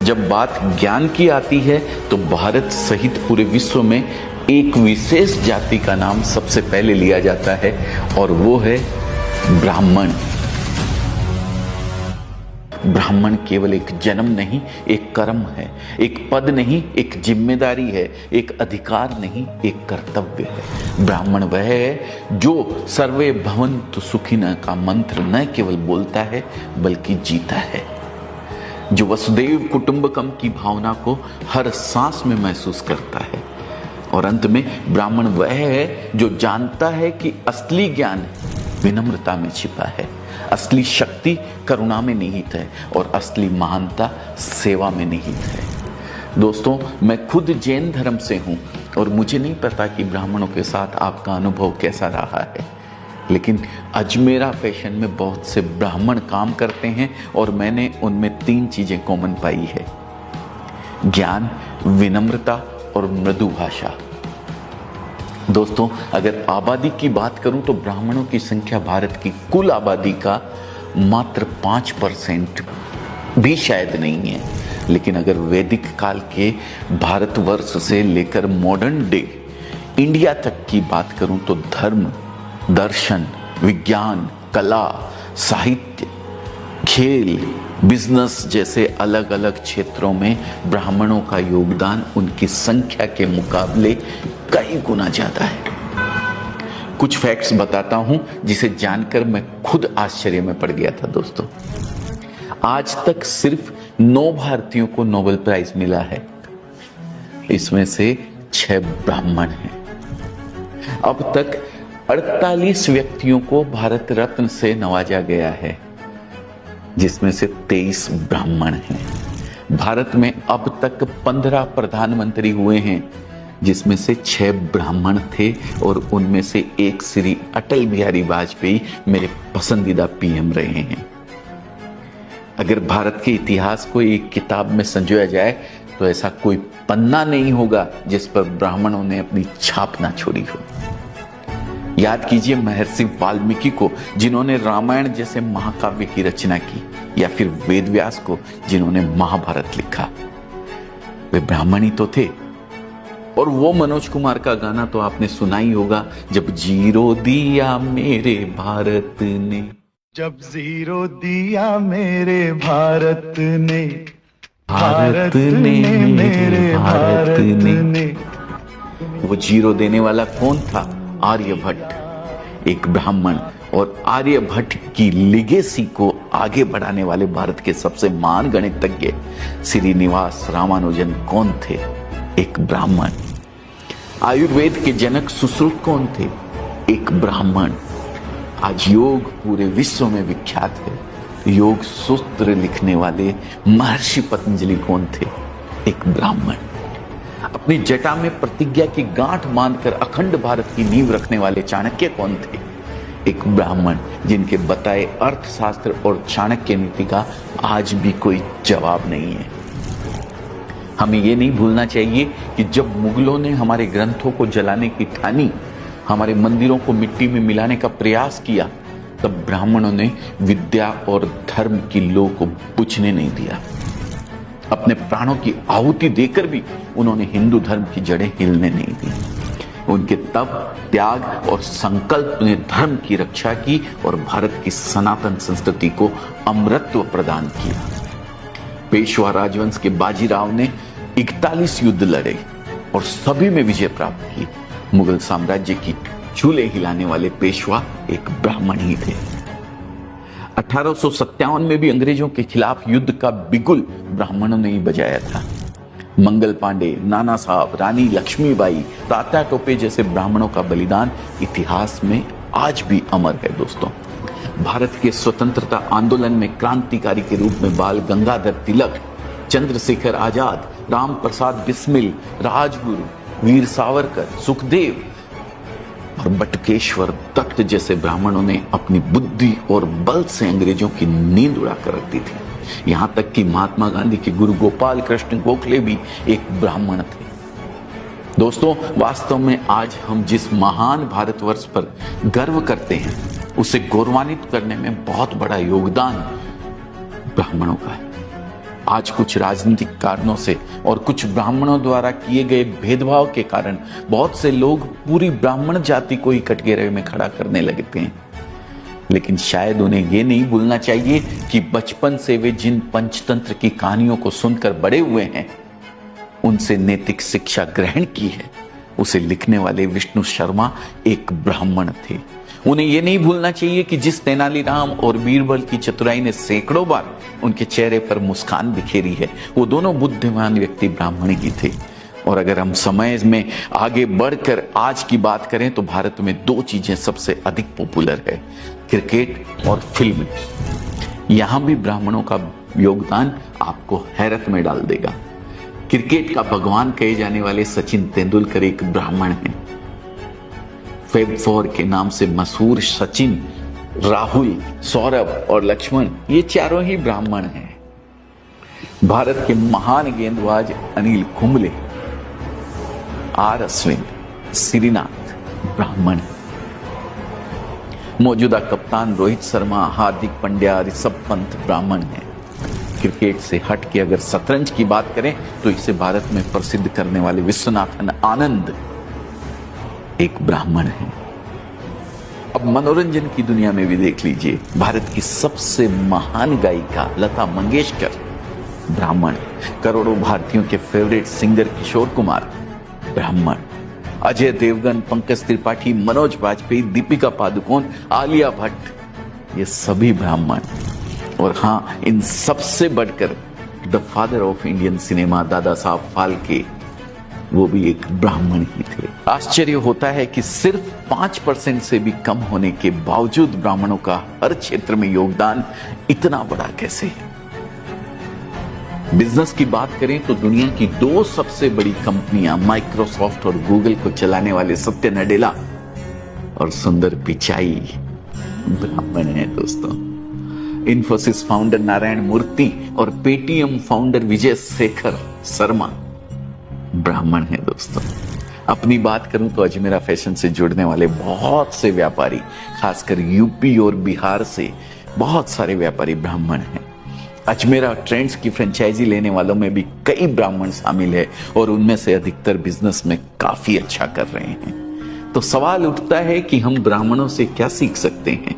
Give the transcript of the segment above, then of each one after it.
जब बात ज्ञान की आती है तो भारत सहित पूरे विश्व में एक विशेष जाति का नाम सबसे पहले लिया जाता है और वो है ब्राह्मण। ब्राह्मण केवल एक जन्म नहीं, एक कर्म है, एक पद नहीं, एक जिम्मेदारी है, एक अधिकार नहीं, एक कर्तव्य है। ब्राह्मण वह है जो सर्वे भवन्तु सुखिनः का मंत्र न केवल बोलता है बल्कि जीता है, जो वसुदेव कुटुंबकम की भावना को हर सांस में महसूस करता है। और अंत में ब्राह्मण वह है जो जानता है कि असली ज्ञान विनम्रता में छिपा है, असली शक्ति करुणा में निहित है और असली महानता सेवा में निहित है। दोस्तों, मैं खुद जैन धर्म से हूं और मुझे नहीं पता कि ब्राह्मणों के साथ आपका अनुभव कैसा रहा है, लेकिन अजमेरा फैशन में बहुत से ब्राह्मण काम करते हैं और मैंने उनमें 3 चीजें कॉमन पाई है: ज्ञान, विनम्रता और मृदु भाषा। दोस्तों, अगर आबादी की बात करूं तो ब्राह्मणों की संख्या भारत की कुल आबादी का मात्र 5% भी शायद नहीं है। लेकिन अगर वैदिक काल के भारतवर्ष से लेकर मॉडर्न डे इंडिया तक की बात करूं तो धर्म, दर्शन, विज्ञान, कला, साहित्य, खेल, बिजनेस जैसे अलग अलग क्षेत्रों में ब्राह्मणों का योगदान उनकी संख्या के मुकाबले कई गुना ज्यादा है। कुछ फैक्ट्स बताता हूं जिसे जानकर मैं खुद आश्चर्य में पड़ गया था। दोस्तों, आज तक सिर्फ 9 भारतीयों को नोबेल प्राइज मिला है, इसमें से 6 ब्राह्मण हैं। अब तक 48 व्यक्तियों को भारत रत्न से नवाजा गया है, जिसमें से 23 ब्राह्मण हैं। भारत में अब तक 15 प्रधानमंत्री हुए हैं, जिसमें से 6 ब्राह्मण थे और उनमें से एक श्री अटल बिहारी वाजपेयी मेरे पसंदीदा पीएम रहे हैं। अगर भारत के इतिहास को एक किताब में संजोया जाए तो ऐसा कोई पन्ना नहीं होगा जिस पर ब्राह्मणों ने अपनी छाप ना छोड़ी हो। याद कीजिए महर्षि वाल्मीकि को, जिन्होंने रामायण जैसे महाकाव्य की रचना की, या फिर वेद व्यास को, जिन्होंने महाभारत लिखा। वे ब्राह्मण ही तो थे। और वो मनोज कुमार का गाना तो आपने सुना ही होगा, जब जीरो दिया मेरे भारत ने, जब जीरो दिया मेरे भारत ने, भारत ने मेरे भारत ने। वो जीरो देने वाला कौन था? आर्यभट्ट, एक ब्राह्मण। और आर्यभट्ट की लिगेसी को आगे बढ़ाने वाले भारत के सबसे महान गणितज्ञ श्रीनिवास रामानुजन कौन थे? एक ब्राह्मण। आयुर्वेद के जनक सुश्रुत कौन थे? एक ब्राह्मण। आज योग पूरे विश्व में विख्यात है। योग सूत्र लिखने वाले महर्षि पतंजलि कौन थे? एक ब्राह्मण। अपनी जटा में प्रतिज्ञा की गांठ बांधकर अखंड भारत की नींव रखने वाले चाणक्य कौन थे? एक ब्राह्मण, जिनके बताए अर्थशास्त्र और चाणक्य नीति का आज भी कोई जवाब नहीं है। हमें यह नहीं भूलना चाहिए कि जब मुगलों ने हमारे ग्रंथों को जलाने की ठानी, हमारे मंदिरों को मिट्टी में मिलाने का प्रयास किया, तब ब्राह्मणों ने विद्या और धर्म की लौ को बुझने नहीं दिया। अपने प्राणों की आहुति देकर भी उन्होंने हिंदू धर्म की जड़ें हिलने नहीं दी। उनके तप, त्याग और संकल्प ने धर्म की रक्षा की और भारत की सनातन संस्कृति को अमरत्व प्रदान किया। पेशवा राजवंश के बाजीराव ने 41 युद्ध लड़े और सभी में विजय प्राप्त की। मुगल साम्राज्य की चूल्हे हिलाने वाले पेशवा एक ब्राह्मण ही थे। 1857 में भी अंग्रेजों के खिलाफ युद्ध का बिगुल ब्राह्मणों ने ही बजाया था। मंगल पांडे, नाना साहब, रानी लक्ष्मीबाई, तात्या टोपे जैसे ब्राह्मणों का बलिदान इतिहास में आज भी अमर है। दोस्तों, भारत के स्वतंत्रता आंदोलन में क्रांतिकारी के रूप में बाल गंगाधर तिलक, चंद्रशेखर आजाद, राम प्रसाद बिस्मिल, राजगुरु, वीर सावरकर, सुखदेव और बटुकेश्वर दत्त जैसे ब्राह्मणों ने अपनी बुद्धि और बल से अंग्रेजों की नींद उड़ाकर रख दी थी। यहां तक कि महात्मा गांधी के गुरु गोपाल कृष्ण गोखले भी एक ब्राह्मण थे। दोस्तों, वास्तव में आज हम जिस महान भारतवर्ष पर गर्व करते हैं, उसे गौरवान्वित करने में बहुत बड़ा योगदान ब्राह्मणों का है। आज कुछ राजनीतिक कारणों से और कुछ ब्राह्मणों द्वारा किए गए भेदभाव के कारण बहुत से लोग पूरी ब्राह्मण जाति को ही कटघरे में खड़ा करने लगते हैं। लेकिन शायद उन्हें यह नहीं भूलना चाहिए कि बचपन से वे जिन पंचतंत्र की कहानियों को सुनकर बड़े हुए हैं, उनसे नैतिक शिक्षा ग्रहण की है, उसे लिखने वाले विष्णु शर्मा एक ब्राह्मण थे। उन्हें यह नहीं भूलना चाहिए कि जिस तेनालीराम और बीरबल की चतुराई ने सैकड़ों बार उनके चेहरे पर मुस्कान बिखेरी है, वो दोनों बुद्धिमान व्यक्ति ब्राह्मण ही थे। और अगर हम समय में आगे बढ़कर आज की बात करें तो भारत में दो चीजें सबसे अधिक पॉपुलर है, क्रिकेट और फिल्म। यहां भी ब्राह्मणों का योगदान आपको हैरत में डाल देगा। क्रिकेट का भगवान कहे जाने वाले सचिन तेंदुलकर एक ब्राह्मण हैं। फेब 4 के नाम से मशहूर सचिन, राहुल, सौरभ और लक्ष्मण, ये चारों ही ब्राह्मण हैं। भारत के महान गेंदबाज अनिल कुंबले, आर अश्विन, श्रीनाथ ब्राह्मण हैं। मौजूदा कप्तान रोहित शर्मा, हार्दिक पांड्या, ऋषभ पंत ब्राह्मण हैं। क्रिकेट से हट के अगर शतरंज की बात करें तो इसे भारत में प्रसिद्ध करने वाले विश्वनाथन आनंद एक ब्राह्मण है। अब मनोरंजन की दुनिया में भी देख लीजिए, भारत की सबसे महान गायिका लता मंगेशकर ब्राह्मण, करोड़ों भारतीयों के फेवरेट सिंगर किशोर कुमार ब्राह्मण, अजय देवगन, पंकज त्रिपाठी, मनोज वाजपेयी, दीपिका पादुकोण, आलिया भट्ट, ये सभी ब्राह्मण। और हाँ, इन सबसे बढ़कर the father of Indian cinema Dada Saheb Phalke, वो भी एक ब्राह्मण ही थे। आश्चर्य होता है कि सिर्फ 5% से भी कम होने के बावजूद ब्राह्मणों का हर क्षेत्र में योगदान इतना बड़ा कैसे है। बिजनेस की बात करें तो दुनिया की दो सबसे बड़ी कंपनियां माइक्रोसॉफ्ट और गूगल को चलाने वाले सत्य नडेला और सुंदर पिचाई ब्राह्मण हैं दोस्तों। इन्फोसिस फाउंडर नारायण मूर्ति और पेटीएम फाउंडर विजय शेखर शर्मा ब्राह्मण है दोस्तों। अपनी बात करूं तो अजमेरा फैशन से जुड़ने वाले बहुत से व्यापारी, खासकर यूपी और बिहार से बहुत सारे व्यापारी ब्राह्मण हैं। अजमेरा ट्रेंड्स की फ्रेंचाइजी लेने वालों में भी कई ब्राह्मण शामिल है और उनमें से अधिकतर बिजनेस में काफी अच्छा कर रहे हैं। तो सवाल उठता है कि हम ब्राह्मणों से क्या सीख सकते हैं।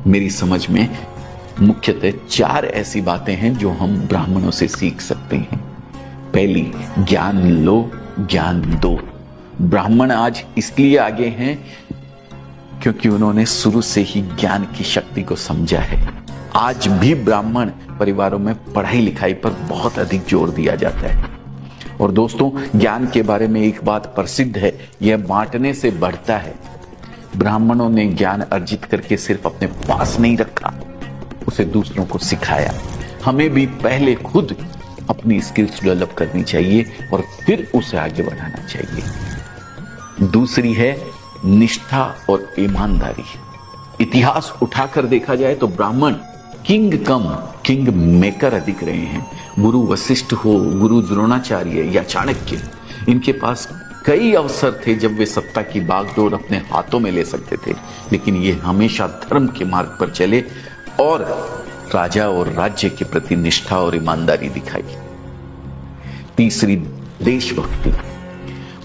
मेरी समझ में मुख्यतः 4 ऐसी बातें हैं जो हम ब्राह्मणों से सीख सकते हैं। पहली, ज्ञान लो, ज्ञान दो। ब्राह्मण आज इसलिए आगे हैं क्योंकि उन्होंने शुरू से ही ज्ञान की शक्ति को समझा है। आज भी ब्राह्मण परिवारों में पढ़ाई लिखाई पर बहुत अधिक जोर दिया जाता है। और दोस्तों, ज्ञान के बारे में एक बात प्रसिद्ध है, यह बांटने से बढ़ता है। ब्राह्मणों ने ज्ञान अर्जित करके सिर्फ अपने पास नहीं रखा, उसे दूसरों को सिखाया। हमें भी पहले खुद अपनी स्किल्स डेवलप करनी चाहिए और फिर उसे आगे बढ़ाना चाहिए। दूसरी है निष्ठा और ईमानदारी। इतिहास उठाकर देखा जाए तो ब्राह्मण किंग कम किंग मेकर अधिक रहे हैं। गुरु वशिष्ठ हो, गुरु द्रोणाचार्य या चाणक्य, इनके पास कई अवसर थे जब वे सत्ता की बागडोर अपने हाथों में ले सकते थे, लेकिन ये हमेशा धर्म के मार्ग पर चले और राजा और राज्य के प्रति निष्ठा और ईमानदारी दिखाई। तीसरी, देशभक्ति।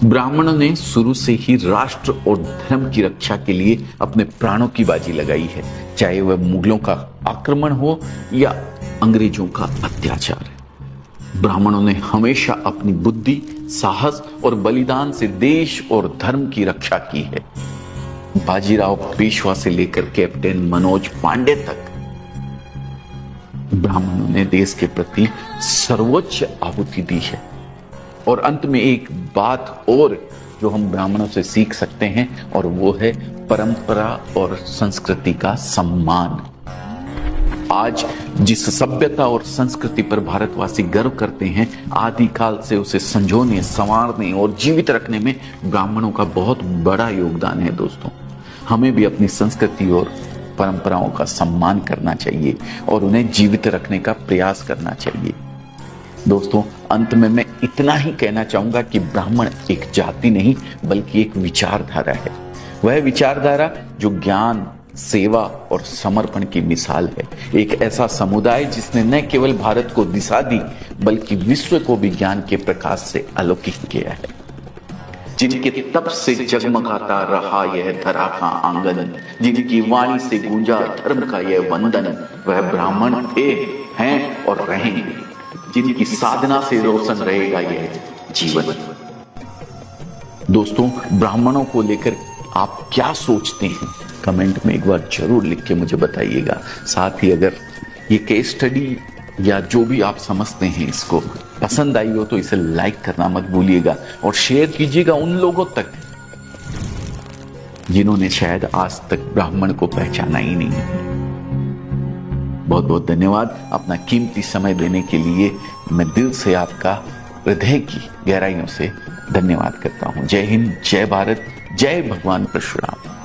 ब्राह्मणों ने शुरू से ही राष्ट्र और धर्म की रक्षा के लिए अपने प्राणों की बाजी लगाई है, चाहे वह मुगलों का आक्रमण हो या अंग्रेजों का अत्याचार। ब्राह्मणों ने हमेशा अपनी बुद्धि, साहस और बलिदान से देश और धर्म की रक्षा की है। बाजीराव पेशवा से लेकर कैप्टन मनोज पांडे तक ब्राह्मणों ने देश के प्रति सर्वोच्च आहुति दी है। और अंत में एक बात और जो हम ब्राह्मणों से सीख सकते हैं, और वो है परंपरा और संस्कृति का सम्मान। आज जिस सभ्यता और संस्कृति पर भारतवासी गर्व करते हैं, आदिकाल से उसे संजोने, संवारने और जीवित रखने में ब्राह्मणों का बहुत बड़ा योगदान है दोस्तों। हमें भी अपनी संस्कृति और परंपराओं का सम्मान करना चाहिए और उन्हें जीवित रखने का प्रयास करना चाहिए। दोस्तों, अंत में मैं इतना ही कहना चाहूंगा कि ब्राह्मण एक जाति नहीं बल्कि एक विचारधारा है। वह विचारधारा जो ज्ञान, सेवा और समर्पण की मिसाल है। एक ऐसा समुदाय जिसने न केवल भारत को दिशा दी बल्कि विश्व को भी ज्ञान के प्रकाश से अलौकिक किया है। जिनके तप से जगमगाता रहा यह धरा का आंगन, जिनकी वाणी से गूंजा धर्म का यह वंदन, वह ब्राह्मण थे, हैं और रहेंगे, जिनकी साधना से रोशन रहेगा यह जीवन। दोस्तों, ब्राह्मणों को लेकर आप क्या सोचते हैं? कमेंट में एक बार जरूर लिख के मुझे बताइएगा। साथ ही अगर ये केस स्टडी या जो भी आप समझते हैं इसको पसंद आई हो तो इसे लाइक करना मत भूलिएगा और शेयर कीजिएगा उन लोगों तक जिन्होंने शायद आज तक ब्राह्मण को पहचाना ही नहीं। बहुत बहुत धन्यवाद अपना कीमती समय देने के लिए। मैं दिल से आपका हृदय की गहराइयों से धन्यवाद करता हूं। जय हिंद, जय भारत, जय भगवान परशुराम।